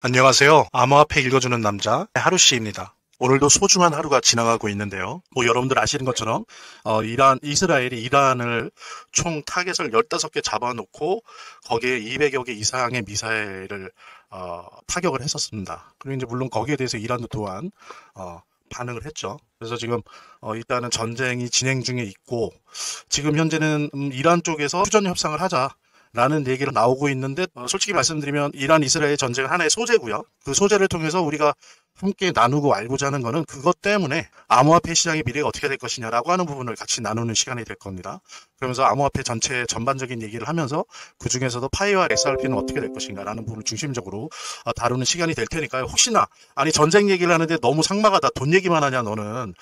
안녕하세요. 암호화폐 읽어주는 남자 하루씨입니다. 오늘도 소중한 하루가 지나가고 있는데요. 여러분들 아시는 것처럼 이스라엘이 이란을 총 타겟을 15개 잡아놓고 거기에 200여 개 이상의 미사일을 타격을 했었습니다. 그리고 이제 물론 거기에 대해서 이란도 또한 반응을 했죠. 그래서 지금 일단은 전쟁이 진행 중에 있고, 지금 현재는 이란 쪽에서 휴전 협상을 하자 라는 얘기가 나오고 있는데, 솔직히 말씀드리면 이란 이스라엘 전쟁은 하나의 소재고요. 그 소재를 통해서 우리가 함께 나누고 알고자 하는 거는 그것 때문에 암호화폐 시장의 미래가 어떻게 될 것이냐라고 하는 부분을 같이 나누는 시간이 될 겁니다. 그러면서 암호화폐 전체 전반적인 얘기를 하면서 그 중에서도 파이와 XRP는 어떻게 될 것인가라는 부분을 중심적으로 다루는 시간이 될 테니까요. 혹시나 전쟁 얘기를 하는데 너무 삭막하다, 돈 얘기만 하냐 너는,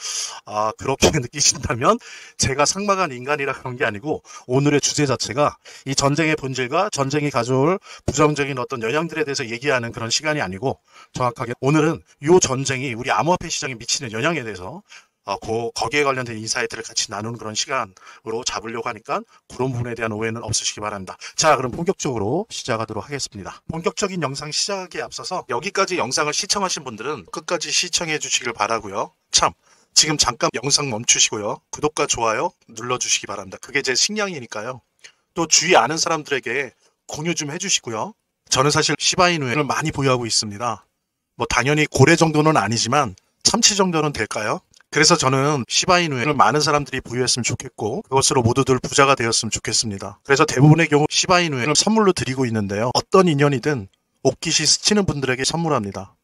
그렇게 느끼신다면 제가 삭막한 인간이라 그런 게 아니고, 오늘의 주제 자체가 이 전쟁의 본질과 전쟁이 가져올 부정적인 어떤 영향들에 대해서 얘기하는 그런 시간이 아니고, 정확하게 오늘은 이 전쟁이 우리 암호화폐 시장에 미치는 영향에 대해서 거기에 관련된 인사이트를 같이 나누는 그런 시간으로 잡으려고 하니까 그런 부분에 대한 오해는 없으시기 바랍니다. 자, 그럼 본격적으로 시작하도록 하겠습니다. 본격적인 영상 시작에 앞서서 여기까지 영상을 시청하신 분들은 끝까지 시청해 주시길 바라고요. 참, 지금 잠깐 영상 멈추시고요. 구독과 좋아요 눌러주시기 바랍니다. 그게 제 식량이니까요. 또 주위 아는 사람들에게 공유 좀 해주시고요. 저는 사실 시바이누를 많이 보유하고 있습니다. 당연히 고래 정도는 아니지만 참치 정도는 될까요? 그래서 저는 시바이누를 많은 사람들이 보유했으면 좋겠고, 그것으로 모두들 부자가 되었으면 좋겠습니다. 그래서 대부분의 경우 시바이누를 선물로 드리고 있는데요. 어떤 인연이든 옷깃이 스치는 분들에게 선물합니다.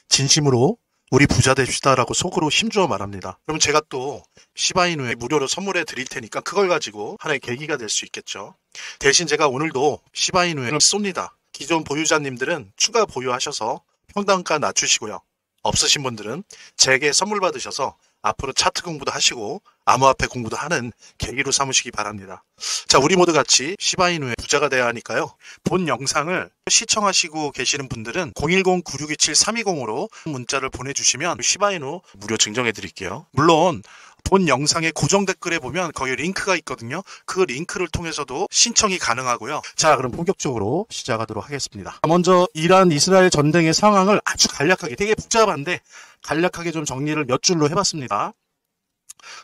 진심으로 우리 부자 됩시다라고 속으로 힘주어 말합니다. 그러면 제가 또 시바이누에 무료로 선물해 드릴 테니까 그걸 가지고 하나의 계기가 될 수 있겠죠. 대신 제가 오늘도 시바이누를 쏩니다. 기존 보유자님들은 추가 보유하셔서 평단가 낮추시고요. 없으신 분들은 제게 선물 받으셔서 앞으로 차트 공부도 하시고 암호화폐 공부도 하는 계기로 삼으시기 바랍니다. 자, 우리 모두 같이 시바이누의 부자가 되어야 하니까요. 본 영상을 시청하시고 계시는 분들은 010-9627-320으로 문자를 보내주시면 시바이누 무료 증정해 드릴게요. 물론 본 영상의 고정 댓글에 보면 거기 링크가 있거든요. 그 링크를 통해서도 신청이 가능하고요. 자, 그럼 본격적으로 시작하도록 하겠습니다. 먼저 이란 이스라엘 전쟁의 상황을 아주 간략하게, 되게 복잡한데 간략하게 좀 정리를 몇 줄로 해봤습니다.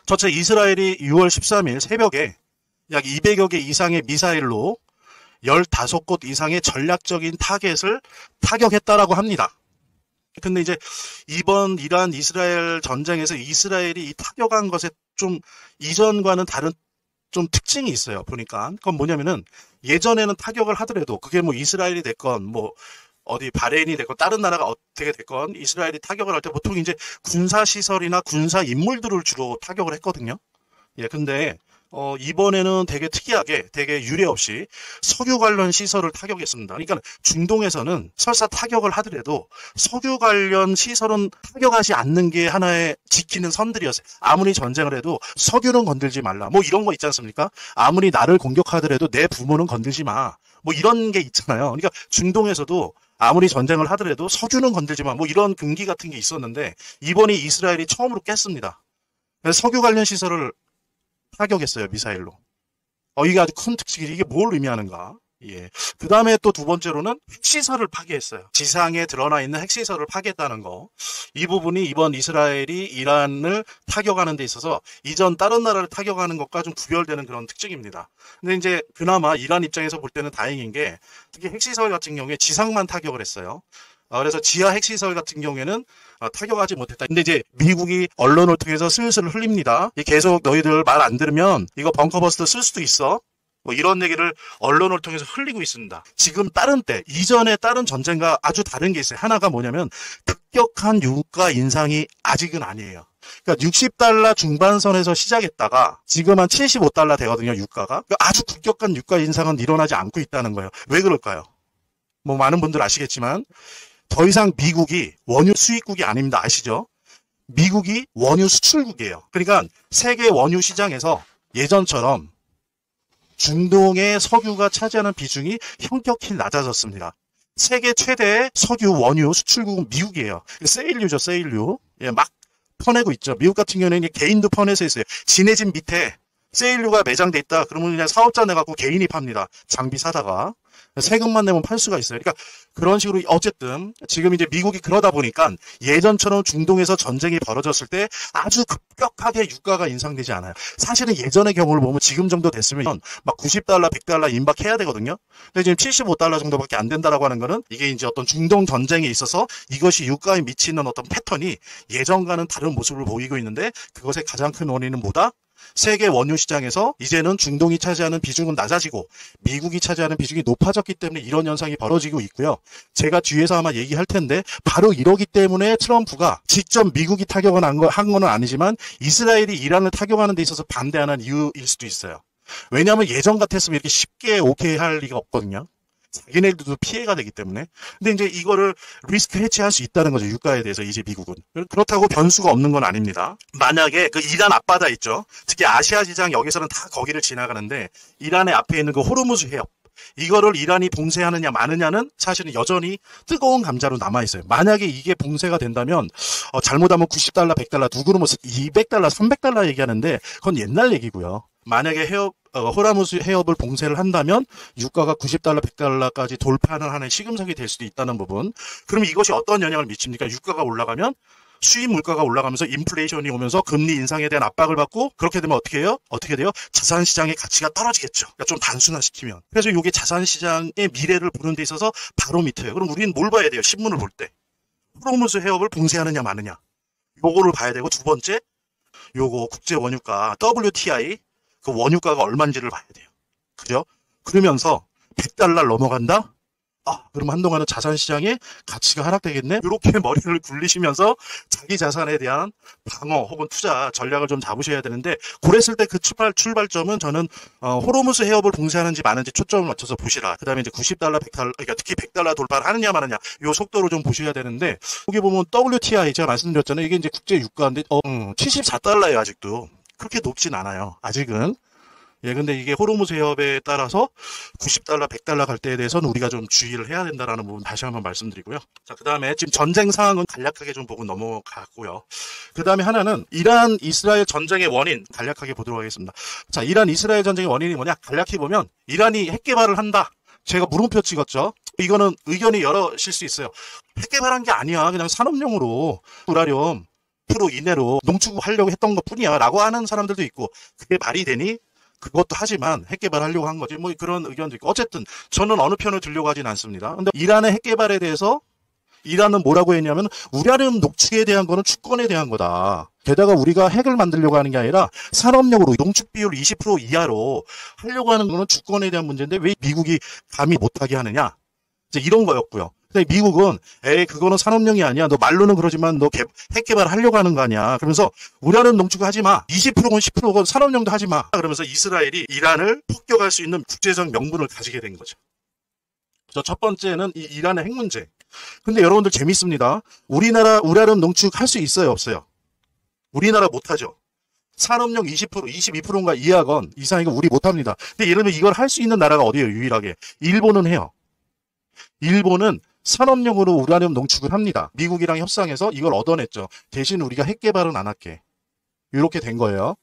첫째, 이스라엘이 6월 13일 새벽에 약 200여 개 이상의 미사일로 15곳 이상의 전략적인 타겟을 타격했다라고 합니다. 근데 이제 이번 이란 이스라엘 전쟁에서 이스라엘이 이 타격한 것에 좀 이전과는 다른 좀 특징이 있어요. 보니까 그건 뭐냐면은, 예전에는 타격을 하더라도 그게 이스라엘이 됐건 어디 바레인이 됐건 다른 나라가 어떻게 됐건 이스라엘이 타격을 할 때 보통 이제 군사 시설이나 군사 인물들을 주로 타격을 했거든요. 예, 근데 이번에는 되게 특이하게, 되게 유례 없이 석유 관련 시설을 타격했습니다. 그러니까 중동에서는 설사 타격을 하더라도 석유 관련 시설은 타격하지 않는 게 하나의 지키는 선들이었어요. 아무리 전쟁을 해도 석유는 건들지 말라. 이런 거 있지 않습니까? 아무리 나를 공격하더라도 내 부모는 건들지 마. 이런 게 있잖아요. 그러니까 중동에서도 아무리 전쟁을 하더라도 석유는 건들지 마. 이런 금기 같은 게 있었는데, 이번에 이스라엘이 처음으로 깼습니다. 그래서 석유 관련 시설을 타격했어요, 미사일로. 이게 아주 큰 특징이, 이게 뭘 의미하는가? 예. 그 다음에 또 두 번째로는 핵시설을 파괴했어요. 지상에 드러나 있는 핵시설을 파괴했다는 거. 이 부분이 이번 이스라엘이 이란을 타격하는 데 있어서 이전 다른 나라를 타격하는 것과 좀 구별되는 그런 특징입니다. 근데 이제 그나마 이란 입장에서 볼 때는 다행인 게, 특히 핵시설 같은 경우에 지상만 타격을 했어요. 그래서 지하 핵시설 같은 경우에는 타격하지 못했다. 근데 이제 미국이 언론을 통해서 슬슬 흘립니다. 계속 너희들 말 안 들으면 이거 벙커버스터 쓸 수도 있어. 이런 얘기를 언론을 통해서 흘리고 있습니다. 지금 다른 때, 이전에 다른 전쟁과 아주 다른 게 있어요. 하나가 뭐냐면 급격한 유가 인상이 아직은 아니에요. 그러니까 60달러 중반선에서 시작했다가 지금 한 75달러 되거든요, 유가가. 그러니까 아주 급격한 유가 인상은 일어나지 않고 있다는 거예요. 왜 그럴까요? 많은 분들 아시겠지만 더 이상 미국이 원유 수입국이 아닙니다. 아시죠? 미국이 원유 수출국이에요. 그러니까 세계 원유 시장에서 예전처럼 중동의 석유가 차지하는 비중이 현격히 낮아졌습니다. 세계 최대의 석유 원유 수출국은 미국이에요. 세일유죠, 세일유. 예, 막 퍼내고 있죠. 미국 같은 경우에는 개인도 퍼내서 있어요. 지네 집 밑에 세일유가 매장돼 있다. 그러면 그냥 사업자 내갖고 개인이 팝니다. 장비 사다가. 세금만 내면 팔 수가 있어요. 그러니까 그런 식으로 어쨌든 지금 이제 미국이 그러다 보니까 예전처럼 중동에서 전쟁이 벌어졌을 때 아주 급격하게 유가가 인상되지 않아요. 사실은 예전의 경우를 보면 지금 정도 됐으면 막 90달러, 100달러 임박해야 되거든요. 근데 지금 75달러 정도밖에 안 된다라고 하는 거는 이게 이제 어떤 중동 전쟁에 있어서 이것이 유가에 미치는 어떤 패턴이 예전과는 다른 모습을 보이고 있는데 그것의 가장 큰 원인은 뭐다? 세계 원유 시장에서 이제는 중동이 차지하는 비중은 낮아지고 미국이 차지하는 비중이 높아졌기 때문에 이런 현상이 벌어지고 있고요. 제가 뒤에서 아마 얘기할 텐데 바로 이러기 때문에 트럼프가 직접 미국이 타격을 한 건 아니지만 이스라엘이 이란을 타격하는 데 있어서 반대하는 이유일 수도 있어요. 왜냐하면 예전 같았으면 이렇게 쉽게 오케이 할 리가 없거든요. 자기네들도 피해가 되기 때문에. 근데 이제 이거를 리스크 해치할 수 있다는 거죠. 유가에 대해서 이제 미국은. 그렇다고 변수가 없는 건 아닙니다. 만약에 그 이란 앞바다 있죠. 특히 아시아 지장 여기서는 다 거기를 지나가는데 이란의 앞에 있는 그 호르무즈 해협. 이거를 이란이 봉쇄하느냐 마느냐는 사실은 여전히 뜨거운 감자로 남아있어요. 만약에 이게 봉쇄가 된다면 잘못하면 90달러, 100달러, 누구는 뭐 200달러, 300달러 얘기하는데 그건 옛날 얘기고요. 만약에 호르무즈 해협을 봉쇄를 한다면 유가가 90달러, 100달러까지 돌파하는 하나의 시금석이 될 수도 있다는 부분. 그럼 이것이 어떤 영향을 미칩니까? 유가가 올라가면 수입 물가가 올라가면서 인플레이션이 오면서 금리 인상에 대한 압박을 받고 그렇게 되면 어떻게 해요? 어떻게 돼요? 자산시장의 가치가 떨어지겠죠. 그러니까 좀 단순화시키면. 그래서 이게 자산시장의 미래를 보는 데 있어서 바로 밑에요. 그럼 우리는 뭘 봐야 돼요? 신문을 볼 때. 호르무즈 해협을 봉쇄하느냐 마느냐. 요거를 봐야 되고 두 번째 요거 국제 원유가 WTI 그 원유가가 얼마인지를 봐야 돼요. 그죠? 그러면서 100달러 넘어간다? 그럼 한동안은 자산시장의 가치가 하락되겠네? 이렇게 머리를 굴리시면서 자기 자산에 대한 방어 혹은 투자 전략을 좀 잡으셔야 되는데 그랬을 때 그 출발점은 저는 호르무즈 해협을 봉쇄하는지 마는지 초점을 맞춰서 보시라. 그 다음에 이제 90달러, 100달러, 그러니까 특히 100달러 돌파를 하느냐 마느냐 요 속도로 좀 보셔야 되는데 여기 보면 WTI 제가 말씀드렸잖아요. 이게 이제 국제 유가인데 74달러예요 아직도. 그렇게 높진 않아요. 아직은. 예, 근데 이게 호르무즈 해협에 따라서 90달러, 100달러 갈 때에 대해서는 우리가 좀 주의를 해야 된다라는 부분 다시 한번 말씀드리고요. 자, 그 다음에 지금 전쟁 상황은 간략하게 좀 보고 넘어가고요. 그 다음에 하나는 이란, 이스라엘 전쟁의 원인 간략하게 보도록 하겠습니다. 자, 이란, 이스라엘 전쟁의 원인이 뭐냐? 간략히 보면 이란이 핵 개발을 한다. 제가 물음표 찍었죠. 이거는 의견이 여러실 수 있어요. 핵 개발한 게 아니야. 그냥 산업용으로 우라늄 프로 이내로 농축하려고 했던 것 뿐이야 라고 하는 사람들도 있고 그게 말이 되니? 그것도 하지만 핵 개발하려고 한 거지. 뭐 그런 의견도 있고. 어쨌든 저는 어느 편을 들려고 하진 않습니다. 근데 이란의 핵 개발에 대해서 이란은 뭐라고 했냐면 우라늄 녹축에 대한 거는 주권에 대한 거다. 게다가 우리가 핵을 만들려고 하는 게 아니라 산업용으로 농축 비율 20% 이하로 하려고 하는 거는 주권에 대한 문제인데 왜 미국이 감히 못하게 하느냐. 이제 이런 거였고요. 근데 미국은 그거는 산업용이 아니야. 너 말로는 그러지만 너 핵 개발하려고 하는 거 아니야. 그러면서 우라늄 농축 하지 마. 20%건 10%건 산업용도 하지 마. 그러면서 이스라엘이 이란을 폭격할 수 있는 국제적 명분을 가지게 된 거죠. 그래서 첫 번째는 이 이란의 핵 문제. 근데 여러분들 재밌습니다. 우리나라 우라늄 농축 할 수 있어요, 없어요? 우리나라 못하죠. 산업용 20%, 22%인가 이하건 이상이건 우리 못합니다. 근데 예를 들면 이걸 할 수 있는 나라가 어디예요, 유일하게? 일본은 해요. 일본은 산업용으로 우라늄 농축을 합니다. 미국이랑 협상해서 이걸 얻어냈죠. 대신 우리가 핵 개발은 안 할게. 이렇게 된 거예요.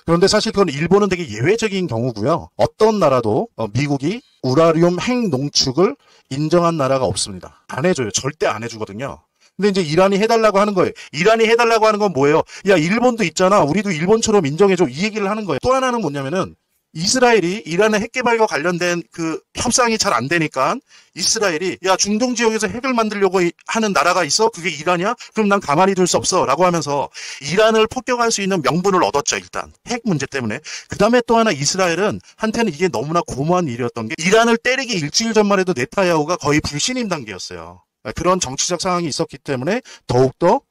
그런데 사실 그건 일본은 되게 예외적인 경우고요. 어떤 나라도 미국이 우라늄 핵 농축을 인정한 나라가 없습니다. 안 해줘요. 절대 안 해주거든요. 근데 이제 이란이 해달라고 하는 거예요. 이란이 해달라고 하는 건 뭐예요? 야, 일본도 있잖아. 우리도 일본처럼 인정해줘. 이 얘기를 하는 거예요. 또 하나는 뭐냐면은 이스라엘이 이란의 핵 개발과 관련된 그 협상이 잘 안 되니까 이스라엘이 야, 중동 지역에서 핵을 만들려고 하는 나라가 있어? 그게 이란이야? 그럼 난 가만히 둘 수 없어 라고 하면서 이란을 폭격할 수 있는 명분을 얻었죠. 일단 핵 문제 때문에. 그 다음에 또 하나 이스라엘은 한테는 이게 너무나 고무한 일이었던 게 이란을 때리기 일주일 전만 해도 네타야후가 거의 불신임 단계였어요. 그런 정치적 상황이 있었기 때문에 더욱더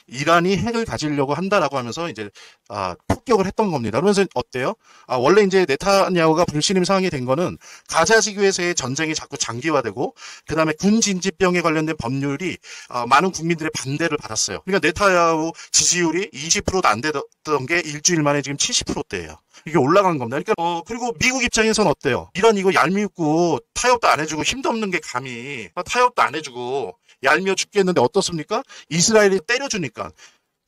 이란이 핵을 가지려고 한다라고 하면서 이제 폭격을 했던 겁니다. 그러면서 어때요? 원래 이제 네타냐후가 불신임 상황이 된 거는 가자 지구에서의 전쟁이 자꾸 장기화되고 그다음에 군 진지병에 관련된 법률이 많은 국민들의 반대를 받았어요. 그러니까 네타냐후 지지율이 20%도 안 되던 게 일주일 만에 지금 70%대예요. 이게 올라간 겁니다. 그러니까 그리고 미국 입장에서는 어때요? 이란 이거 얄미웠고 타협도 안 해주고 힘도 없는 게 감히 타협도 안 해주고 얄미워 죽겠는데 어떻습니까? 이스라엘이 때려주니까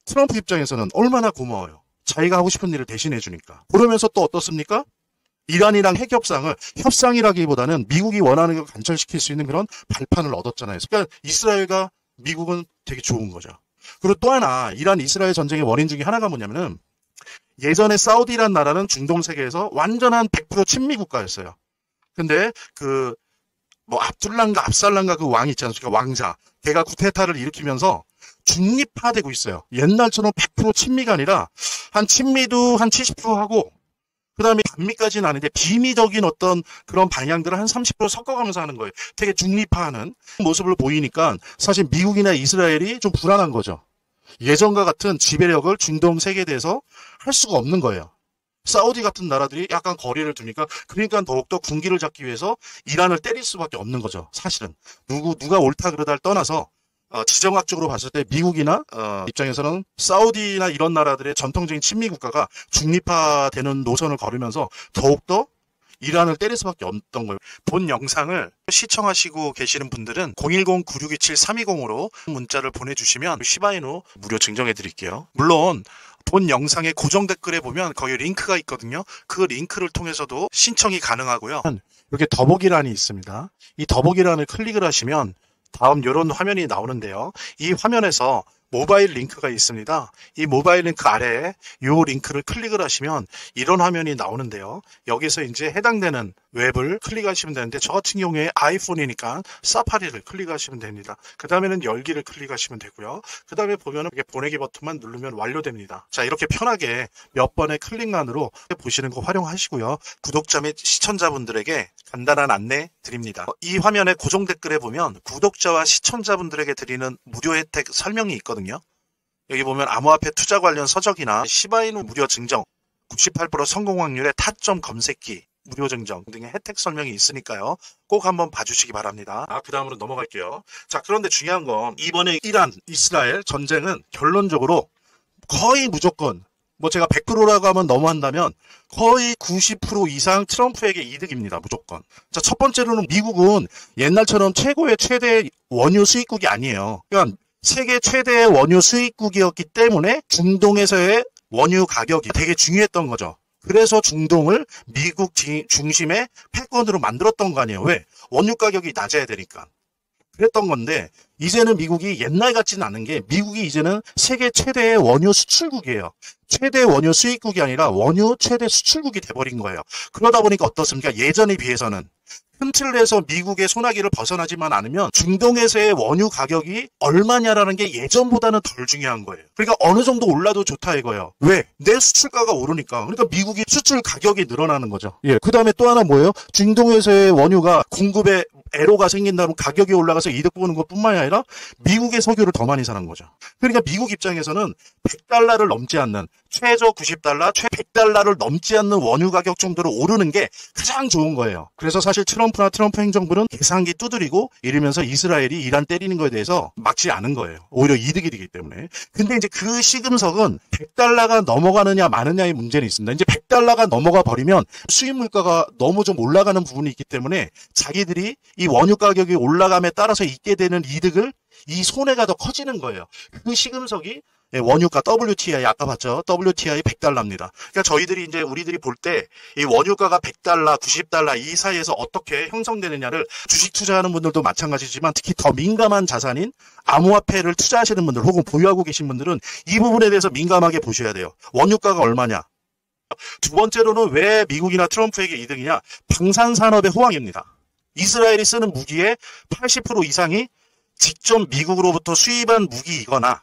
트럼프 입장에서는 얼마나 고마워요. 자기가 하고 싶은 일을 대신해 주니까. 그러면서 또 어떻습니까? 이란이랑 핵 협상이라기보다는 미국이 원하는 걸 관철시킬 수 있는 그런 발판을 얻었잖아요. 그러니까 이스라엘과 미국은 되게 좋은 거죠. 그리고 또 하나 이란 이스라엘 전쟁의 원인 중에 하나가 뭐냐면은 예전에 사우디란 나라는 중동 세계에서 완전한 100% 친미 국가였어요. 근데 그 뭐 압둘란가 압살란가 그 왕이 있지 않습니까? 왕자. 걔가 쿠데타를 일으키면서 중립화되고 있어요. 옛날처럼 100% 친미가 아니라 한 친미도 한 70% 하고 그다음에 반미까지는 아닌데 비미적인 어떤 그런 방향들을 한 30% 섞어가면서 하는 거예요. 되게 중립화하는 모습을 보이니까 사실 미국이나 이스라엘이 좀 불안한 거죠. 예전과 같은 지배력을 중동 세계에 대해서 할 수가 없는 거예요. 사우디 같은 나라들이 약간 거리를 두니까 그러니까 더욱더 군기를 잡기 위해서 이란을 때릴 수밖에 없는 거죠. 사실은 누가 옳다 그르다를 떠나서 지정학적으로 봤을 때 미국이나 입장에서는 사우디나 이런 나라들의 전통적인 친미 국가가 중립화되는 노선을 걸으면서 더욱더 이란을 때릴 수밖에 없던 거예요. 본 영상을 시청하시고 계시는 분들은 010-9627-320으로 문자를 보내주시면 시바이누 무료 증정해 드릴게요. 물론 본 영상의 고정 댓글에 보면 거기 링크가 있거든요. 그 링크를 통해서도 신청이 가능하고요. 이렇게 더보기란이 있습니다. 이 더보기란을 클릭을 하시면 다음 이런 화면이 나오는데요. 이 화면에서 모바일 링크가 있습니다. 이 모바일 링크 아래에 이 링크를 클릭을 하시면 이런 화면이 나오는데요. 여기서 이제 해당되는 웹을 클릭하시면 되는데 저 같은 경우에 아이폰이니까 사파리를 클릭하시면 됩니다. 그 다음에는 열기를 클릭하시면 되고요. 그 다음에 보면은 이렇게 보내기 버튼만 누르면 완료됩니다. 자, 이렇게 편하게 몇 번의 클릭만으로 보시는 거 활용하시고요. 구독자 및 시청자분들에게 간단한 안내 드립니다. 이 화면의 고정 댓글에 보면 구독자와 시청자분들에게 드리는 무료 혜택 설명이 있거든요. 여기 보면 암호화폐 투자 관련 서적이나 시바이누 무료 증정, 98% 성공 확률의 타점 검색기, 무료 증정 등의 혜택 설명이 있으니까요. 꼭 한번 봐주시기 바랍니다. 그 다음으로 넘어갈게요. 자, 그런데 중요한 건 이번에 이란, 이스라엘 전쟁은 결론적으로 거의 무조건 뭐 제가 100%라고 하면 너무한다면 거의 90% 이상 트럼프에게 이득입니다. 무조건. 자, 첫 번째로는 미국은 옛날처럼 최대 원유 수입국이 아니에요. 그러니까 세계 최대의 원유 수입국이었기 때문에 중동에서의 원유 가격이 되게 중요했던 거죠. 그래서 중동을 미국 중심의 패권으로 만들었던 거 아니에요. 왜? 원유 가격이 낮아야 되니까. 그랬던 건데 이제는 미국이 옛날 같지는 않은 게 미국이 이제는 세계 최대의 원유 수출국이에요. 최대 원유 수입국이 아니라 원유 최대 수출국이 돼버린 거예요. 그러다 보니까 어떻습니까? 예전에 비해서는 큰 틀에서 미국의 소나기를 벗어나지만 않으면 중동에서의 원유 가격이 얼마냐라는 게 예전보다는 덜 중요한 거예요. 그러니까 어느 정도 올라도 좋다 이거예요. 왜? 내 수출가가 오르니까. 그러니까 미국이 수출 가격이 늘어나는 거죠. 예. 그 다음에 또 하나 뭐예요? 중동에서의 원유가 공급에 애로가 생긴다면 가격이 올라가서 이득 보는 것뿐만이 아니라 미국의 석유를 더 많이 사는 거죠. 그러니까 미국 입장에서는 100달러를 넘지 않는 최저 90달러, 최 100달러를 넘지 않는 원유 가격 정도로 오르는 게 가장 좋은 거예요. 그래서 사실 트럼프 행정부는 계산기 두드리고 이러면서 이스라엘이 이란 때리는 거에 대해서 막지 않은 거예요. 오히려 이득이 되기 때문에. 근데 이제 그 시금석은 100달러가 넘어가느냐 마느냐의 문제는 있습니다. 이제 100달러가 넘어가 버리면 수입 물가가 너무 좀 올라가는 부분이 있기 때문에 자기들이 이 원유 가격이 올라감에 따라서 있게 되는 이득을 이 손해가 더 커지는 거예요. 그 시금석이 원유가 WTI 아까 봤죠? WTI 100달러입니다. 그러니까 우리들이 볼 때 이 원유가가 100달러, 90달러 이 사이에서 어떻게 형성되느냐를 주식 투자하는 분들도 마찬가지지만 특히 더 민감한 자산인 암호화폐를 투자하시는 분들 혹은 보유하고 계신 분들은 이 부분에 대해서 민감하게 보셔야 돼요. 원유가가 얼마냐? 두 번째로는 왜 미국이나 트럼프에게 이득이냐? 방산산업의 호황입니다. 이스라엘이 쓰는 무기의 80% 이상이 직접 미국으로부터 수입한 무기이거나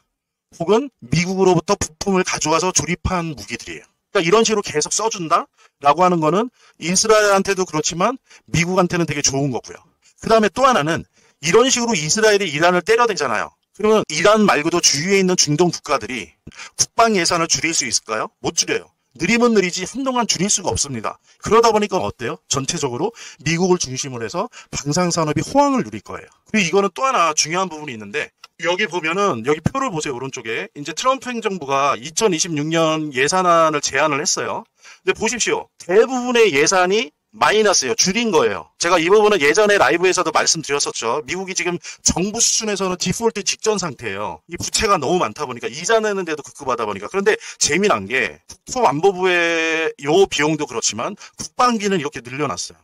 혹은 미국으로부터 부품을 가져와서 조립한 무기들이에요. 그러니까 이런 식으로 계속 써준다라고 하는 거는 이스라엘한테도 그렇지만 미국한테는 되게 좋은 거고요. 그 다음에 또 하나는 이런 식으로 이스라엘이 이란을 때려대잖아요. 그러면 이란 말고도 주위에 있는 중동 국가들이 국방 예산을 줄일 수 있을까요? 못 줄여요. 느리면 느리지 한동안 줄일 수가 없습니다. 그러다 보니까 어때요? 전체적으로 미국을 중심으로 해서 방산산업이 호황을 누릴 거예요. 그리고 이거는 또 하나 중요한 부분이 있는데 여기 보면은 여기 표를 보세요. 오른쪽에. 이제 트럼프 행정부가 2026년 예산안을 제안을 했어요. 근데 보십시오. 대부분의 예산이 마이너스예요. 줄인 거예요. 제가 이 부분은 예전에 라이브에서도 말씀드렸었죠. 미국이 지금 정부 수준에서는 디폴트 직전 상태예요. 이 부채가 너무 많다 보니까 이자 내는데도 급급하다 보니까. 그런데 재미난 게 국토안보부의 요 비용도 그렇지만 국방비는 이렇게 늘려놨어요.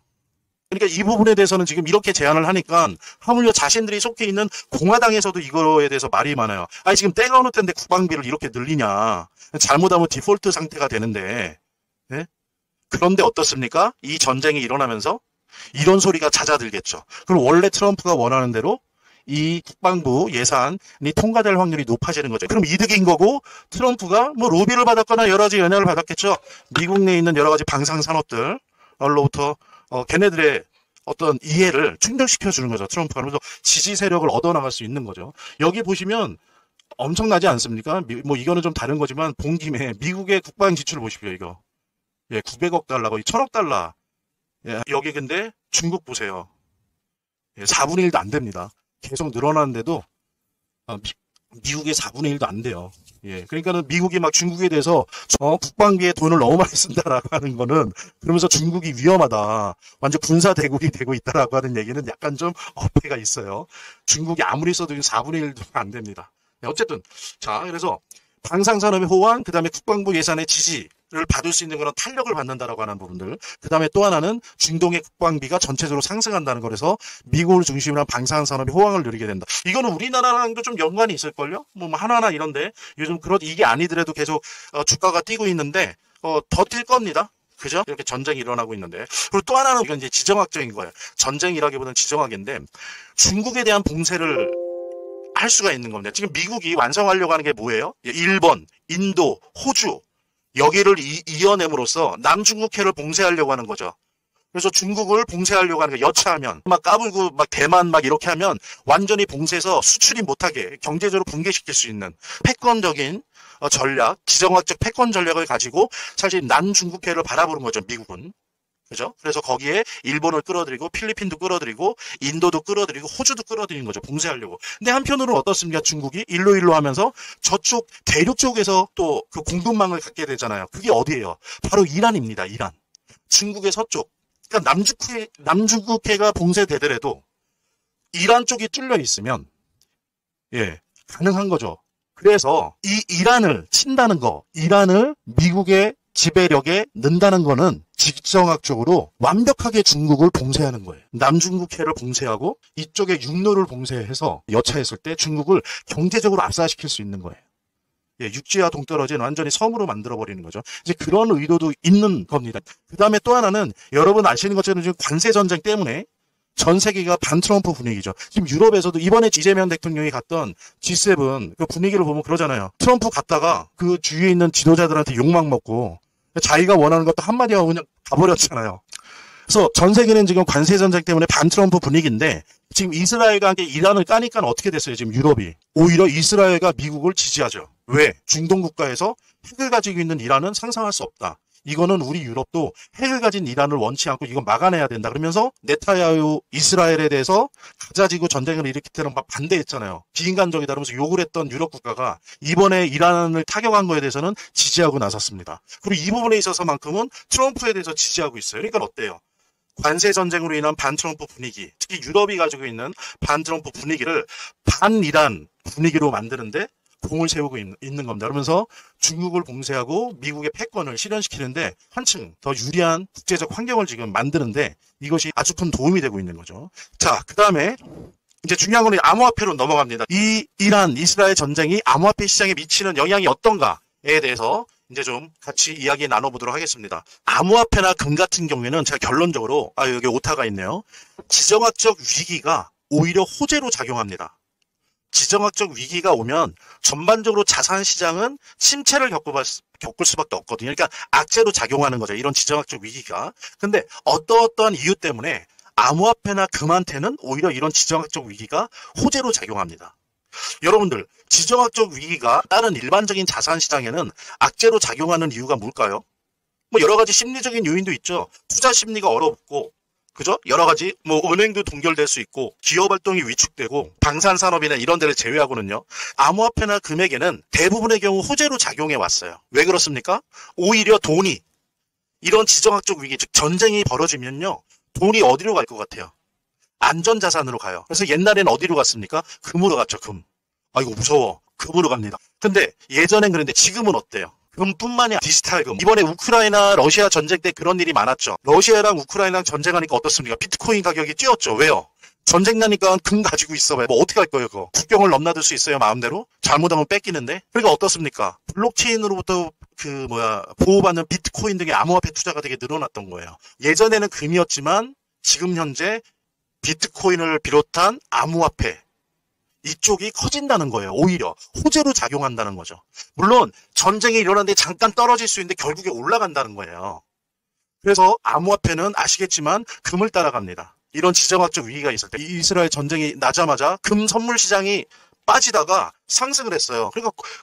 그러니까 이 부분에 대해서는 지금 이렇게 제안을 하니까 하물며 자신들이 속해 있는 공화당에서도 이거에 대해서 말이 많아요. 아니 지금 때가 어느 때인데 국방비를 이렇게 늘리냐. 잘못하면 디폴트 상태가 되는데. 네? 그런데 어떻습니까? 이 전쟁이 일어나면서 이런 소리가 잦아들겠죠. 그럼 원래 트럼프가 원하는 대로 이 국방부 예산이 통과될 확률이 높아지는 거죠. 그럼 이득인 거고 트럼프가 뭐 로비를 받았거나 여러 가지 연락을 받았겠죠. 미국 내에 있는 여러 가지 방산 산업들로부터 걔네들의 어떤 이해를 충족시켜 주는 거죠. 트럼프가. 그래서 지지 세력을 얻어나갈 수 있는 거죠. 여기 보시면 엄청나지 않습니까? 뭐 이거는 좀 다른 거지만 본 김에 미국의 국방 지출 보십시오. 이거. 예, 900억 달러고 1000억 달러. 예, 여기 근데 중국 보세요. 예, 4분의 1도 안 됩니다. 계속 늘어나는데도 미국의 4분의 1도 안 돼요. 예, 그러니까는 미국이 막 중국에 대해서 국방비에 돈을 너무 많이 쓴다라고 하는 거는 그러면서 중국이 위험하다. 완전 군사 대국이 되고 있다라고 하는 얘기는 약간 좀 어폐가 있어요. 중국이 아무리 써도 4분의 1도 안 됩니다. 예, 어쨌든 자, 그래서 방산산업의 호황, 그 다음에 국방부 예산의 지지를 받을 수 있는 그런 탄력을 받는다라고 하는 부분들. 그 다음에 또 하나는 중동의 국방비가 전체적으로 상승한다는 거라서 미국을 중심으로 한 방산산업이 호황을 누리게 된다. 이거는 우리나라랑도 좀 연관이 있을걸요? 뭐 하나하나 이런데 요즘 이게 아니더라도 계속 주가가 뛰고 있는데 더 뛸 겁니다. 그죠? 이렇게 전쟁이 일어나고 있는데. 그리고 또 하나는 이건 이제 지정학적인 거예요. 전쟁이라기보다는 지정학인데 중국에 대한 봉쇄를 할 수가 있는 겁니다. 지금 미국이 완성하려고 하는 게 뭐예요? 일본, 인도, 호주 여기를 이어냄으로써 남중국해를 봉쇄하려고 하는 거죠. 그래서 중국을 봉쇄하려고 하는 거 여차하면 막 까불고 막 대만 막 이렇게 하면 완전히 봉쇄해서 수출이 못하게 경제적으로 붕괴시킬 수 있는 패권적인 전략, 지정학적 패권 전략을 가지고 사실 남중국해를 바라보는 거죠. 미국은. 그죠? 그래서 거기에 일본을 끌어들이고 필리핀도 끌어들이고 인도도 끌어들이고 호주도 끌어들이는 거죠. 봉쇄하려고. 근데 한편으로는 어떻습니까? 중국이 일로 하면서 저쪽 대륙 쪽에서 또 그 공급망을 갖게 되잖아요. 그게 어디예요? 바로 이란입니다. 이란. 중국의 서쪽. 그러니까 남중국해가 봉쇄되더라도 이란 쪽이 뚫려 있으면 예, 가능한 거죠. 그래서 이 이란을 친다는 거, 이란을 미국의 지배력에 넣는다는 거는 지정학적으로 완벽하게 중국을 봉쇄하는 거예요. 남중국해를 봉쇄하고 이쪽에 육로를 봉쇄해서 여차했을 때 중국을 경제적으로 압사시킬 수 있는 거예요. 예, 육지와 동떨어진 완전히 섬으로 만들어버리는 거죠. 이제 그런 의도도 있는 겁니다. 그 다음에 또 하나는 여러분 아시는 것처럼 지금 관세전쟁 때문에 전 세계가 반트럼프 분위기죠. 지금 유럽에서도 이번에 이재명 대통령이 갔던 G7 그 분위기를 보면 그러잖아요. 트럼프 갔다가 그 주위에 있는 지도자들한테 욕막 먹고 자기가 원하는 것도 한마디 하고 그냥 가버렸잖아요. 그래서 전 세계는 지금 관세전쟁 때문에 반트럼프 분위기인데 지금 이스라엘과 함께 이란을 까니까 어떻게 됐어요? 지금 유럽이. 오히려 이스라엘과 미국을 지지하죠. 왜? 중동 국가에서 핵을 가지고 있는 이란은 상상할 수 없다. 이거는 우리 유럽도 핵을 가진 이란을 원치 않고 이건 막아내야 된다. 그러면서 네타야후 이스라엘에 대해서 가자지구 전쟁을 일으킬 때는 막 반대했잖아요. 비인간적이다 그러면서 욕을 했던 유럽 국가가 이번에 이란을 타격한 거에 대해서는 지지하고 나섰습니다. 그리고 이 부분에 있어서만큼은 트럼프에 대해서 지지하고 있어요. 그러니까 어때요? 관세 전쟁으로 인한 반트럼프 분위기, 특히 유럽이 가지고 있는 반트럼프 분위기를 반이란 분위기로 만드는데 공을 세우고 있는 겁니다. 그러면서 중국을 봉쇄하고 미국의 패권을 실현시키는데 한층 더 유리한 국제적 환경을 지금 만드는데 이것이 아주 큰 도움이 되고 있는 거죠. 자, 그 다음에 이제 중요한 건 암호화폐로 넘어갑니다. 이 이란, 이스라엘 전쟁이 암호화폐 시장에 미치는 영향이 어떤가에 대해서 이제 좀 같이 이야기 나눠보도록 하겠습니다. 암호화폐나 금 같은 경우에는 제가 결론적으로 여기 오타가 있네요. 지정학적 위기가 오히려 호재로 작용합니다. 지정학적 위기가 오면 전반적으로 자산 시장은 침체를 겪을 수밖에 없거든요. 그러니까 악재로 작용하는 거죠. 이런 지정학적 위기가. 근데 어떠한 이유 때문에 암호화폐나 금한테는 오히려 이런 지정학적 위기가 호재로 작용합니다. 여러분들, 지정학적 위기가 다른 일반적인 자산 시장에는 악재로 작용하는 이유가 뭘까요? 뭐 여러 가지 심리적인 요인도 있죠. 투자 심리가 얼어붙고, 그죠? 여러 가지, 뭐, 은행도 동결될 수 있고, 기업 활동이 위축되고, 방산산업이나 이런 데를 제외하고는요, 암호화폐나 금에게는 대부분의 경우 호재로 작용해 왔어요. 왜 그렇습니까? 오히려 돈이, 이런 지정학적 위기, 즉 전쟁이 벌어지면요. 돈이 어디로 갈 것 같아요? 안전자산으로 가요. 그래서 옛날에는 어디로 갔습니까? 금으로 갔죠, 금. 아이고, 무서워. 금으로 갑니다. 근데 예전엔 그랬는데 지금은 어때요? 금뿐만이 아니라 디지털 금. 이번에 우크라이나 러시아 전쟁 때 그런 일이 많았죠. 러시아랑 우크라이나랑 전쟁하니까 어떻습니까? 비트코인 가격이 뛰었죠. 왜요? 전쟁 나니까 금 가지고 있어봐요. 뭐 어떻게 할 거예요, 그거? 국경을 넘나들 수 있어요, 마음대로? 잘못하면 뺏기는데? 그러니까 어떻습니까? 블록체인으로부터 보호받는 비트코인 등의 암호화폐 투자가 되게 늘어났던 거예요. 예전에는 금이었지만 지금 현재 비트코인을 비롯한 암호화폐 이쪽이 커진다는 거예요. 오히려 호재로 작용한다는 거죠. 물론 전쟁이 일어났는데 잠깐 떨어질 수 있는데 결국에 올라간다는 거예요. 그래서 암호화폐는 아시겠지만 금을 따라갑니다. 이런 지정학적 위기가 있을 때 이스라엘 전쟁이 나자마자 금 선물 시장이 빠지다가 상승을 했어요.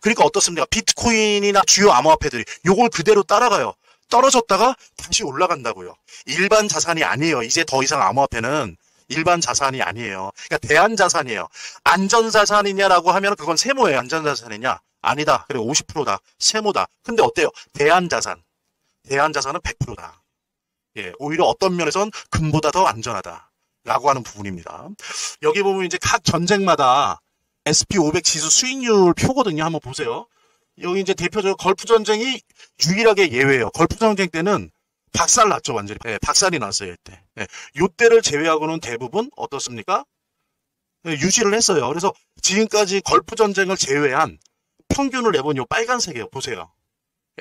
그러니까 어떻습니까? 비트코인이나 주요 암호화폐들이 요걸 그대로 따라가요. 떨어졌다가 다시 올라간다고요. 일반 자산이 아니에요. 이제 더 이상 암호화폐는 일반 자산이 아니에요. 그러니까 대안자산이에요. 안전자산이냐라고 하면 그건 세모예요. 안전자산이냐? 아니다. 그래 50%다. 세모다. 근데 어때요? 대안자산. 대안자산은 100%다. 예, 오히려 어떤 면에선 금보다 더 안전하다라고 하는 부분입니다. 여기 보면 이제 각 전쟁마다 SP500 지수 수익률 표거든요. 한번 보세요. 여기 이제 대표적으로 걸프 전쟁이 유일하게 예외예요. 걸프 전쟁 때는 박살 났죠, 완전히. 예, 박살이 났어요, 이때. 예, 요때를 제외하고는 대부분 어떻습니까? 예, 유지를 했어요. 그래서 지금까지 걸프 전쟁을 제외한 평균을 내본 요 빨간색이에요. 보세요.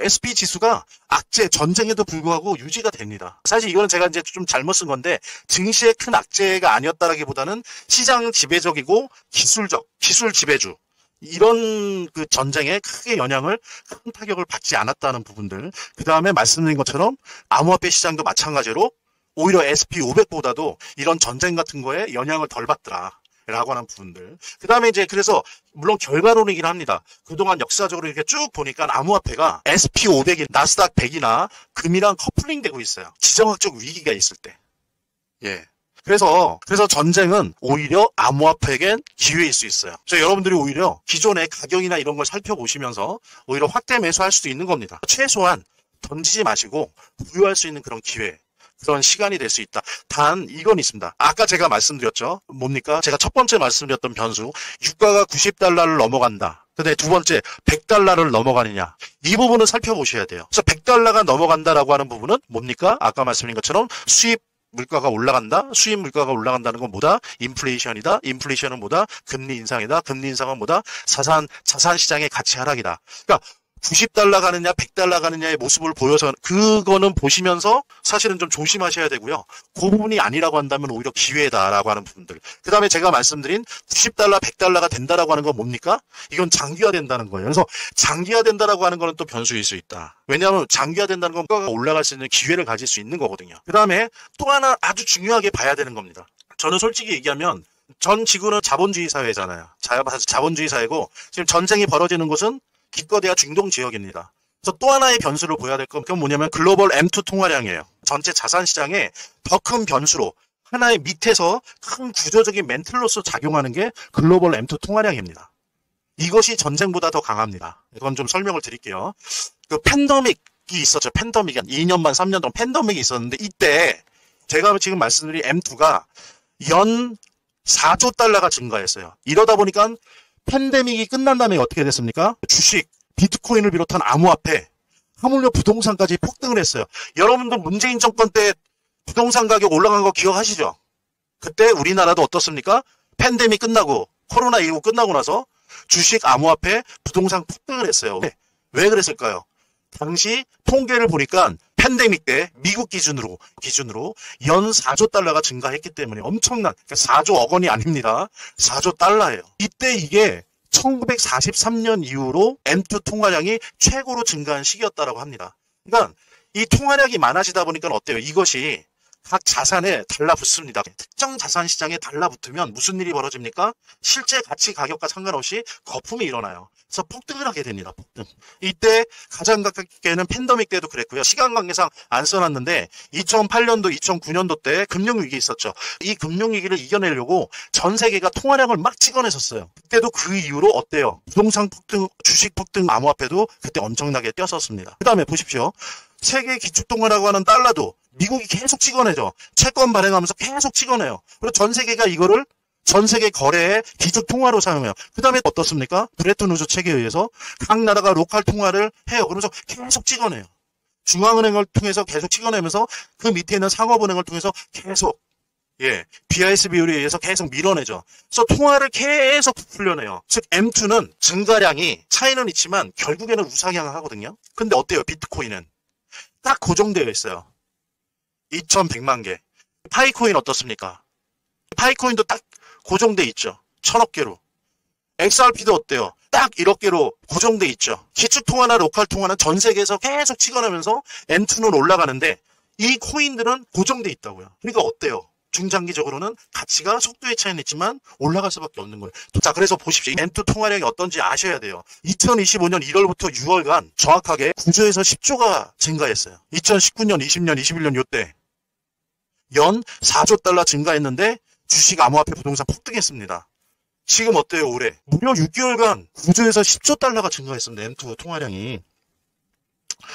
SP 지수가 악재, 전쟁에도 불구하고 유지가 됩니다. 사실 이거는 제가 이제 좀 잘못 쓴 건데, 증시의 큰 악재가 아니었다라기보다는 시장 지배적이고 기술 지배주. 이런 그 전쟁에 크게 영향을, 큰 타격을 받지 않았다는 부분들. 그 다음에 말씀드린 것처럼 암호화폐 시장도 마찬가지로 오히려 SP500보다도 이런 전쟁 같은 거에 영향을 덜 받더라. 라고 하는 부분들. 그 다음에 이제 그래서 물론 결과론이긴 합니다. 그동안 역사적으로 이렇게 쭉 보니까 암호화폐가 SP500이 나스닥 100이나 금이랑 커플링 되고 있어요. 지정학적 위기가 있을 때. 예. 그래서 전쟁은 오히려 암호화폐에겐 기회일 수 있어요. 그래서 여러분들이 오히려 기존의 가격이나 이런 걸 살펴보시면서 오히려 확대 매수할 수도 있는 겁니다. 최소한 던지지 마시고 부유할 수 있는 그런 기회. 그런 시간이 될 수 있다. 단 이건 있습니다. 아까 제가 말씀드렸죠. 뭡니까? 제가 첫 번째 말씀드렸던 변수. 유가가 90달러를 넘어간다. 근데 두 번째 100달러를 넘어가느냐. 이 부분은 살펴보셔야 돼요. 그래서 100달러가 넘어간다라고 하는 부분은 뭡니까? 아까 말씀드린 것처럼 수입 물가가 올라간다. 수입 물가가 올라간다는 건 뭐다? 인플레이션이다. 인플레이션은 뭐다? 금리 인상이다. 금리 인상은 뭐다? 자산 시장의 가치 하락이다. 그러니까 90달러 가느냐 100달러 가느냐의 모습을 보여서 그거는 보시면서 사실은 좀 조심하셔야 되고요. 그 부분이 아니라고 한다면 오히려 기회다라고 하는 부분들. 그 다음에 제가 말씀드린 90달러 100달러가 된다라고 하는 건 뭡니까? 이건 장기화된다는 거예요. 그래서 장기화된다라고 하는 거는 또 변수일 수 있다. 왜냐하면 장기화된다는 건 물가가 올라갈 수 있는 기회를 가질 수 있는 거거든요. 그 다음에 또 하나 아주 중요하게 봐야 되는 겁니다. 저는 솔직히 얘기하면 전 지구는 자본주의 사회잖아요. 자본주의 사회고 지금 전쟁이 벌어지는 곳은 기껏해야 중동 지역입니다. 그래서 또 하나의 변수를 보여야 될 건 뭐냐면 글로벌 M2 통화량이에요. 전체 자산 시장에 더 큰 변수로 하나의 밑에서 큰 구조적인 멘틀로서 작용하는 게 글로벌 M2 통화량입니다. 이것이 전쟁보다 더 강합니다. 이건 좀 설명을 드릴게요. 그 팬데믹이 있었죠. 팬데믹이 한 2년 반, 3년 동안 팬데믹이 있었는데 이때 제가 지금 말씀드린 M2가 연 4조 달러가 증가했어요. 이러다 보니까 팬데믹이 끝난 다음에 어떻게 됐습니까? 주식, 비트코인을 비롯한 암호화폐, 하물며 부동산까지 폭등을 했어요. 여러분들 문재인 정권 때 부동산 가격 올라간 거 기억하시죠? 그때 우리나라도 어떻습니까? 팬데믹 끝나고 코로나19 끝나고 나서 주식, 암호화폐, 부동산 폭등을 했어요. 왜 그랬을까요? 당시 통계를 보니까 팬데믹 때 미국 기준으로 연 4조 달러가 증가했기 때문에 엄청난, 그러니까 4조 억 원이 아닙니다. 4조 달러예요. 이때 이게 1943년 이후로 M2 통화량이 최고로 증가한 시기였다라고 합니다. 그러니까 이 통화량이 많아지다 보니까 어때요? 이것이 각 자산에 달라붙습니다. 특정 자산 시장에 달라붙으면 무슨 일이 벌어집니까? 실제 가치 가격과 상관없이 거품이 일어나요. 그래서 폭등을 하게 됩니다. 폭등. 이때 가장 가깝게는 팬데믹 때도 그랬고요. 시간 관계상 안 써놨는데 2008년도, 2009년도 때 금융위기 있었죠. 이 금융위기를 이겨내려고 전 세계가 통화량을 막 찍어냈었어요. 그때도 그 이후로 어때요? 부동산 폭등, 주식 폭등, 암호화폐도 그때 엄청나게 뛰었었습니다. 그 다음에 보십시오. 세계 기축통화라고 하는 달러도 미국이 계속 찍어내죠. 채권 발행하면서 계속 찍어내요. 그리고 전 세계가 이거를 전 세계 거래의 기축통화로 사용해요. 그 다음에 어떻습니까? 브레튼 우즈 체계에 의해서 각 나라가 로컬 통화를 해요. 그러면서 계속 찍어내요. 중앙은행을 통해서 계속 찍어내면서 그 밑에 있는 상업은행을 통해서 계속 BIS 비율에 의해서 계속 밀어내죠. 그래서 통화를 계속 부풀려내요. 즉 M2는 증가량이 차이는 있지만 결국에는 우상향을 하거든요. 근데 어때요? 비트코인은 딱 고정되어 있어요. 2100만 개. 파이코인 어떻습니까? 파이코인도 딱 고정돼 있죠. 1000억 개로. XRP도 어때요? 딱 1억 개로 고정돼 있죠. 기축통화나 로컬통화는 전 세계에서 계속 찍어내면서 M2는 올라가는데 이 코인들은 고정돼 있다고요. 그러니까 어때요? 중장기적으로는 가치가 속도의 차이는 있지만 올라갈 수밖에 없는 거예요. 자, 그래서 보십시오. M2 통화량이 어떤지 아셔야 돼요. 2025년 1월부터 6월간 정확하게 9조에서 10조가 증가했어요. 2019년, 20년, 21년 요때 연 4조 달러 증가했는데 주식, 암호화폐, 부동산 폭등했습니다. 지금 어때요, 올해? 무려 6개월간 9조에서 10조 달러가 증가했습니다. M2 통화량이.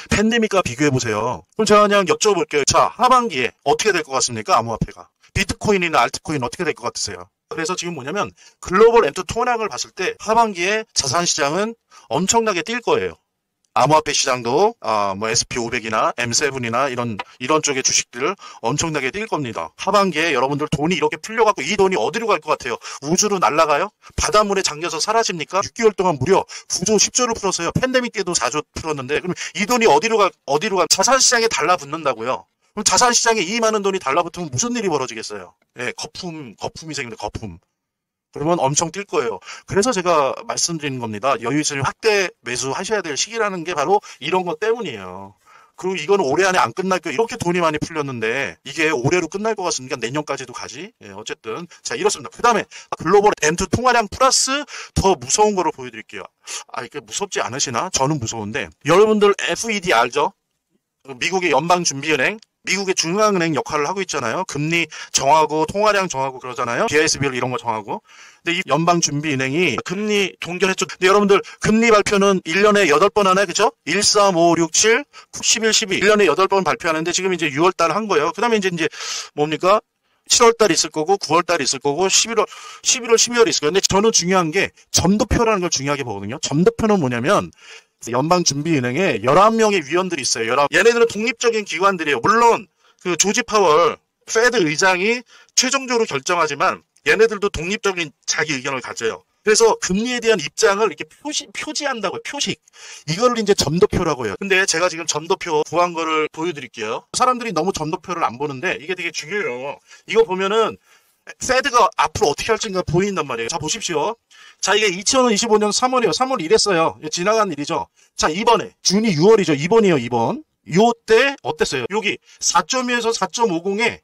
팬데믹과 비교해보세요. 그럼 제가 그냥 여쭤볼게요. 자, 하반기에 어떻게 될 것 같습니까? 암호화폐가. 비트코인이나 알트코인 어떻게 될 것 같으세요? 그래서 지금 뭐냐면 글로벌 M2 통화량을 봤을 때 하반기에 자산시장은 엄청나게 뛸 거예요. 암호화폐 시장도 뭐 SP500이나 M7이나 이런 쪽의 주식들 엄청나게 뛸 겁니다. 하반기에 여러분들 돈이 이렇게 풀려갖고 이 돈이 어디로 갈 것 같아요? 우주로 날아가요? 바닷물에 잠겨서 사라집니까? 6개월 동안 무려 9조 10조를 풀었어요. 팬데믹 때도 4조 풀었는데 그럼 이 돈이 어디로 가? 자산시장에 달라붙는다고요. 그럼 자산시장에 이 많은 돈이 달라붙으면 무슨 일이 벌어지겠어요? 거품이 생깁니다. 거품. 그러면 엄청 뛸 거예요. 그래서 제가 말씀드리는 겁니다. 여유 있으면 확대 매수하셔야 될 시기라는 게 바로 이런 것 때문이에요. 그리고 이거는 올해 안에 안 끝날 거예요. 이렇게 돈이 많이 풀렸는데 이게 올해로 끝날 것 같습니까? 내년까지도 가지? 어쨌든 자 이렇습니다. 그 다음에 글로벌 M2 통화량 플러스 더 무서운 거를 보여드릴게요. 이게 무섭지 않으시나? 저는 무서운데 여러분들 FED 알죠? 미국의 연방준비은행, 미국의 중앙은행 역할을 하고 있잖아요. 금리 정하고 통화량 정하고 그러잖아요. BIS 비율 이런 거 정하고. 근데 이 연방준비은행이 금리 동결했죠. 근데 여러분들 금리 발표는 1년에 8번 하나요? 그죠? 1, 3, 5, 6, 7, 11, 12. 1년에 8번 발표하는데 지금 이제 6월달 한 거예요. 그 다음에 이제 뭡니까? 7월달 있을 거고 9월달 있을 거고 11월, 12월 있을 거예요. 근데 저는 중요한 게 점도표라는 걸 중요하게 보거든요. 점도표는 뭐냐면 연방준비은행에 11명의 위원들이 있어요. 얘네들은 독립적인 기관들이에요. 물론 그 조지 파월 페드 의장이 최종적으로 결정하지만 얘네들도 독립적인 자기 의견을 가져요. 그래서 금리에 대한 입장을 이렇게 표지한다고요. 표식. 이거를 이제 점도표라고 해요. 근데 제가 지금 점도표 구한 거를 보여드릴게요. 사람들이 너무 점도표를 안 보는데 이게 되게 중요해요. 이거 보면은 페드가 앞으로 어떻게 할지가 보인단 말이에요. 자, 보십시오. 자, 이게 2025년 3월이에요. 3월 이랬어요. 지나간 일이죠. 자, 이번에 준이 6월이죠. 이번이에요, 이번. 요때 어땠어요? 여기 4.2에서 4.50에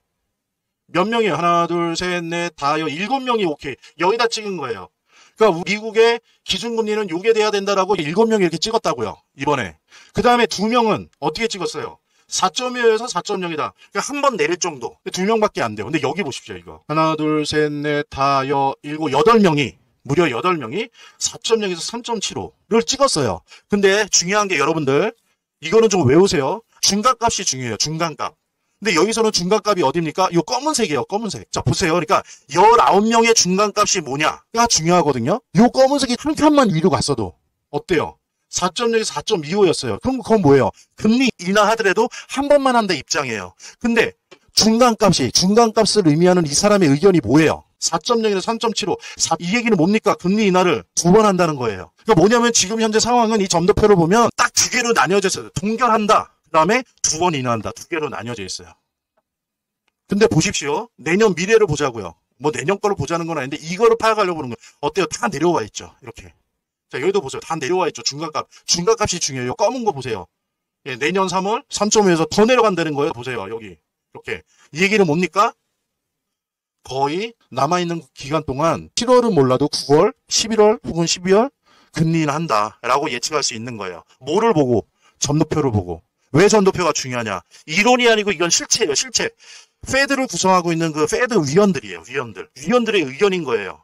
몇 명이에요? 하나, 둘, 셋, 넷, 다, 7명이 오케이. 여기다 찍은 거예요. 그러니까 미국의 기준금리는 요게 돼야 된다라고 7명이 이렇게 찍었다고요. 이번에. 그 다음에 2명은 어떻게 찍었어요? 4.2에서 4.0이다. 그러니까 한 번 내릴 정도. 2명밖에 안 돼요. 근데 여기 보십시오, 이거. 하나, 둘, 셋, 넷, 다, 8명이. 무려 8명이 4.0에서 3.75를 찍었어요. 근데 중요한 게 여러분들, 이거는 좀 외우세요. 중간값이 중요해요. 중간값. 근데 여기서는 중간값이 어딥니까? 이 검은색이에요. 검은색. 자, 보세요. 그러니까 19명의 중간값이 뭐냐가 중요하거든요. 이 검은색이 한 칸만 위로 갔어도 어때요? 4.0에서 4.25였어요. 그럼 그건 뭐예요? 금리 인하하더라도 한 번만 한다 입장이에요. 근데 중간값을 의미하는 이 사람의 의견이 뭐예요? 4.0에서 3.75. 이 얘기는 뭡니까? 금리 인하를 2번 한다는 거예요. 그러니까 뭐냐면 지금 현재 상황은 이 점도표를 보면 딱 2개로 나뉘어져 있어요. 동결한다. 그 다음에 2번 인하한다. 2개로 나뉘어져 있어요. 근데 보십시오. 내년 미래를 보자고요. 뭐 내년 거를 보자는 건 아닌데 이거를 파악하려고 보는 거예요. 어때요? 다 내려와 있죠. 이렇게. 자, 여기도 보세요. 다 내려와 있죠. 중간값. 중간값이 중요해요. 검은 거 보세요. 예, 내년 3월 3.5에서 더 내려간다는 거예요. 보세요. 여기. 이렇게. 이 얘기는 뭡니까? 거의 남아있는 기간 동안 7월은 몰라도 9월, 11월 혹은 12월 금리 인하한다라고 예측할 수 있는 거예요. 뭐를 보고? 점도표를 보고. 왜 점도표가 중요하냐? 이론이 아니고 이건 실체예요, 실체. 페드를 구성하고 있는 그 페드 위원들이에요, 위원들. 위원들의 의견인 거예요.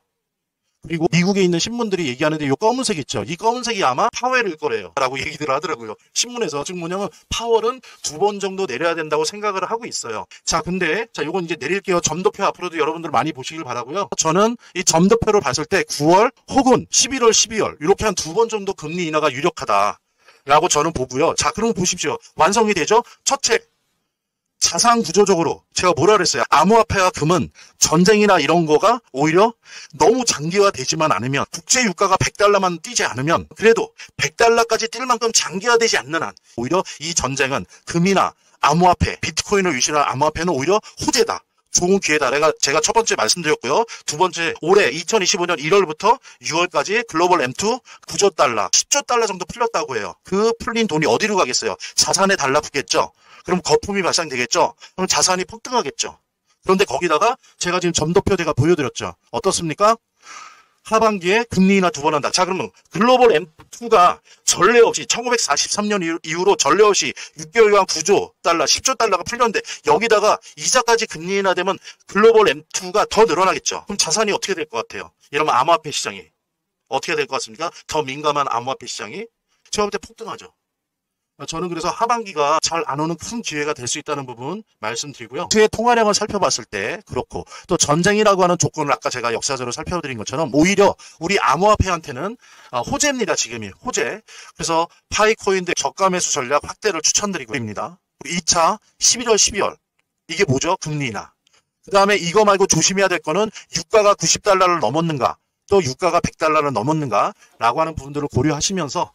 그리고 미국에 있는 신문들이 얘기하는데 이 검은색 있죠? 이 검은색이 아마 파웰일 거래요. 라고 얘기들 하더라고요. 신문에서. 즉 뭐냐면 파월은 2번 정도 내려야 된다고 생각을 하고 있어요. 자, 근데 요건 이제 내릴게요. 점도표 앞으로도 여러분들 많이 보시길 바라고요. 저는 이 점도표를 봤을 때 9월 혹은 11월, 12월 이렇게 한 2번 정도 금리 인하가 유력하다. 라고 저는 보고요. 자, 그럼 보십시오. 완성이 되죠? 첫째. 자산 구조적으로 제가 뭐라 그랬어요? 암호화폐와 금은 전쟁이나 이런 거가 오히려 너무 장기화되지만 않으면 국제 유가가 100달러만 뛰지 않으면 그래도 100달러까지 뛸 만큼 장기화되지 않는 한 오히려 이 전쟁은 금이나 암호화폐, 비트코인을 위시한 암호화폐는 오히려 호재다. 좋은 기회다. 제가 첫 번째 말씀드렸고요. 두 번째, 올해 2025년 1월부터 6월까지 글로벌 M2 9조 달러, 10조 달러 정도 풀렸다고 해요. 그 풀린 돈이 어디로 가겠어요? 자산에 달라붙겠죠? 그럼 거품이 발생되겠죠? 그럼 자산이 폭등하겠죠? 그런데 거기다가 제가 지금 점도표 제가 보여드렸죠? 어떻습니까? 하반기에 금리 인하 2번 한다. 자, 그러면 글로벌 M2가 전례 없이 1943년 이후로 전례 없이 6개월간 9조 달러, 10조 달러가 풀렸는데 여기다가 이자까지 금리 인하되면 글로벌 M2가 더 늘어나겠죠. 그럼 자산이 어떻게 될 것 같아요? 이러면 암호화폐 시장이 어떻게 될 것 같습니까? 더 민감한 암호화폐 시장이 제가 볼 때 폭등하죠. 저는 그래서 하반기가 잘 안 오는 큰 기회가 될 수 있다는 부분 말씀드리고요. 제 통화량을 살펴봤을 때 그렇고 또 전쟁이라고 하는 조건을 아까 제가 역사적으로 살펴드린 것처럼 오히려 우리 암호화폐한테는 호재입니다. 지금이 호재. 그래서 파이코인들 저가 매수 전략 확대를 추천드리고 있습니다. 2차 11월 12월 이게 뭐죠? 금리 인하. 그 다음에 이거 말고 조심해야 될 거는 유가가 90달러를 넘었는가 또 유가가 100달러를 넘었는가 라고 하는 부분들을 고려하시면서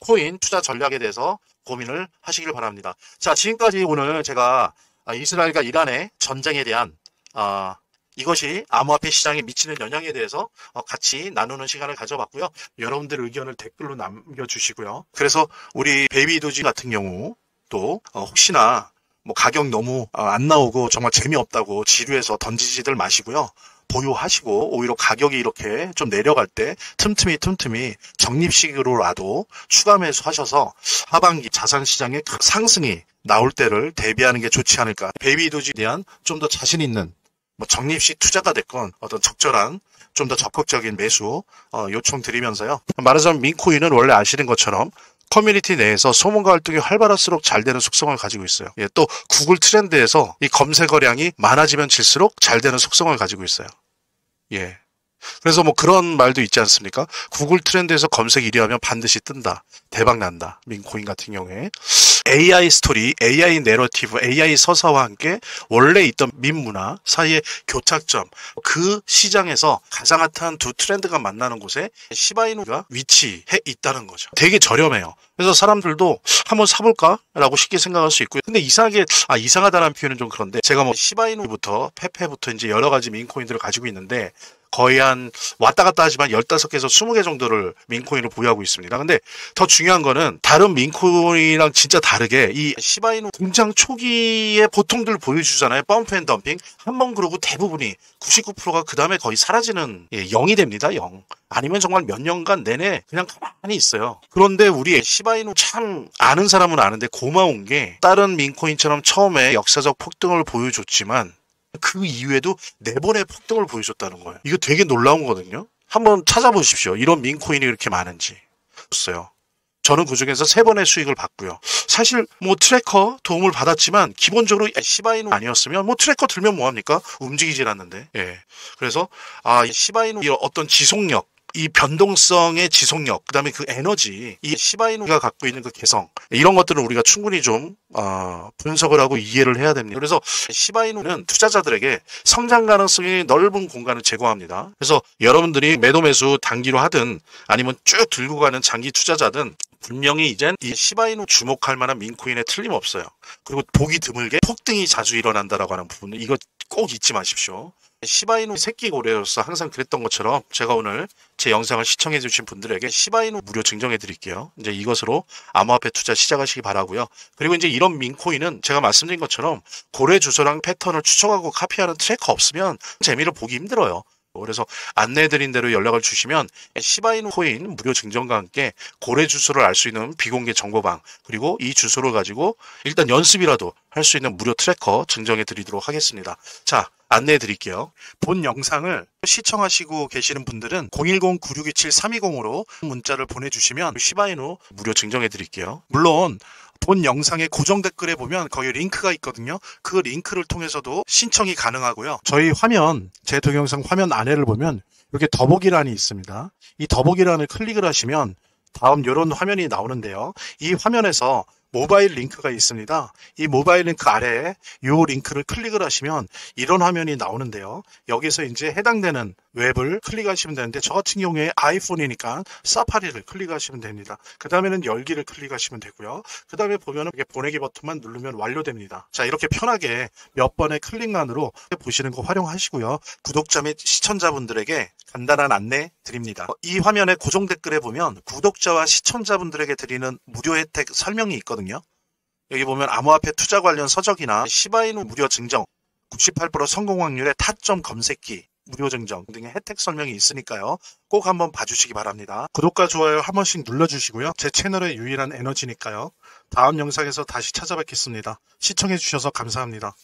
코인 투자 전략에 대해서 고민을 하시길 바랍니다. 자, 지금까지 오늘 제가 이스라엘과 이란의 전쟁에 대한 이것이 암호화폐 시장에 미치는 영향에 대해서 같이 나누는 시간을 가져봤고요. 여러분들 의견을 댓글로 남겨주시고요. 그래서 우리 베이비도지 같은 경우 또 혹시나 뭐 가격 너무 안 나오고 정말 재미없다고 지루해서 던지지들 마시고요. 보유하시고 오히려 가격이 이렇게 좀 내려갈 때 틈틈이 적립식으로라도 추가 매수하셔서 하반기 자산시장의 상승이 나올 때를 대비하는 게 좋지 않을까. 베이비도지에 대한 좀 더 자신 있는 뭐 적립식 투자가 됐건 어떤 적절한 좀 더 적극적인 매수 요청드리면서요. 말하자면 민코인은 원래 아시는 것처럼 커뮤니티 내에서 소문과 활동이 활발할수록 잘 되는 속성을 가지고 있어요. 예, 또 구글 트렌드에서 이 검색어량이 많아지면 질수록 잘 되는 속성을 가지고 있어요. 예. 그래서 뭐 그런 말도 있지 않습니까? 구글 트렌드에서 검색 1위 하면 반드시 뜬다. 대박 난다. 민코인 같은 경우에. AI 스토리, AI 내러티브, AI 서사와 함께 원래 있던 민문화 사이의 교착점, 그 시장에서 가장 핫한 두 트렌드가 만나는 곳에 시바이누가 위치해 있다는 거죠. 되게 저렴해요. 그래서 사람들도 한번 사볼까? 라고 쉽게 생각할 수 있고요. 근데 이상하게, 이상하다는 표현은 좀 그런데 제가 뭐 시바이누부터 페페부터 이제 여러 가지 민코인들을 가지고 있는데 거의 한 왔다 갔다 하지만 15개에서 20개 정도를 민코인을 보유하고 있습니다. 근데 더 중요한 거는 다른 민코인이랑 진짜 다르게 이 시바이누 등장 초기에 보통들 보여주잖아요. 펌프 앤 덤핑. 한번 그러고 대부분이 99%가 그 다음에 거의 사라지는 0이 됩니다. 0. 아니면 정말 몇 년간 내내 그냥 가만히 있어요. 그런데 우리 시바이누 참 아는 사람은 아는데 고마운 게 다른 민코인처럼 처음에 역사적 폭등을 보여줬지만 그 이후에도 4번의 폭등을 보여줬다는 거예요. 이거 되게 놀라운 거거든요. 한번 찾아보십시오. 이런 민코인이 이렇게 많은지. 없어요. 저는 그중에서 3번의 수익을 봤고요. 사실 뭐 트래커 도움을 받았지만 기본적으로 시바이누 아니었으면 뭐 트래커 들면 뭐합니까? 움직이질 않는데. 예. 그래서 시바이누 어떤 지속력, 이 변동성의 지속력, 그 다음에 그 에너지, 이 시바이누가 갖고 있는 그 개성, 이런 것들은 우리가 충분히 좀 분석을 하고 이해를 해야 됩니다. 그래서 시바이누는 투자자들에게 성장 가능성이 넓은 공간을 제공합니다. 그래서 여러분들이 매도 매수 단기로 하든 아니면 쭉 들고 가는 장기 투자자든 분명히 이젠 이 시바이누 주목할 만한 민코인에 틀림없어요. 그리고 보기 드물게 폭등이 자주 일어난다라고 하는 부분은 이거 꼭 잊지 마십시오. 시바이누 새끼 고래로서 항상 그랬던 것처럼 제가 오늘 제 영상을 시청해 주신 분들에게 시바이누 무료 증정해 드릴게요. 이제 이것으로 암호화폐 투자 시작하시기 바라고요. 그리고 이제 이런 민코인은 제가 말씀드린 것처럼 고래 주소랑 패턴을 추적하고 카피하는 트래커 없으면 재미를 보기 힘들어요. 그래서 안내해드린 대로 연락을 주시면 시바이누 코인 무료 증정과 함께 고래 주소를 알 수 있는 비공개 정보방, 그리고 이 주소를 가지고 일단 연습이라도 할 수 있는 무료 트래커 증정해 드리도록 하겠습니다. 자, 안내해 드릴게요. 본 영상을 시청하시고 계시는 분들은 010-9627-320으로 문자를 보내주시면 시바이누 무료 증정해 드릴게요. 물론 본 영상의 고정 댓글에 보면 거기 링크가 있거든요. 그 링크를 통해서도 신청이 가능하고요. 저희 화면, 제 동영상 화면 아래를 보면 이렇게 더보기란이 있습니다. 이 더보기란을 클릭을 하시면 다음 이런 화면이 나오는데요. 이 화면에서 모바일 링크가 있습니다. 이 모바일 링크 아래에 이 링크를 클릭을 하시면 이런 화면이 나오는데요. 여기서 이제 해당되는 웹을 클릭하시면 되는데, 저 같은 경우에 아이폰이니까 사파리를 클릭하시면 됩니다. 그 다음에는 열기를 클릭하시면 되고요. 그 다음에 보면은 이렇게 보내기 버튼만 누르면 완료됩니다. 자, 이렇게 편하게 몇 번의 클릭만으로 보시는 거 활용하시고요. 구독자 및 시청자분들에게 간단한 안내 드립니다. 이 화면의 고정 댓글에 보면 구독자와 시청자분들에게 드리는 무료 혜택 설명이 있거든요. 여기 보면 암호화폐 투자 관련 서적이나 시바이누 무료 증정, 98% 성공 확률의 타점 검색기, 무료 증정 등의 혜택 설명이 있으니까요. 꼭 한번 봐주시기 바랍니다. 구독과 좋아요 한 번씩 눌러주시고요. 제 채널의 유일한 에너지니까요. 다음 영상에서 다시 찾아뵙겠습니다. 시청해주셔서 감사합니다.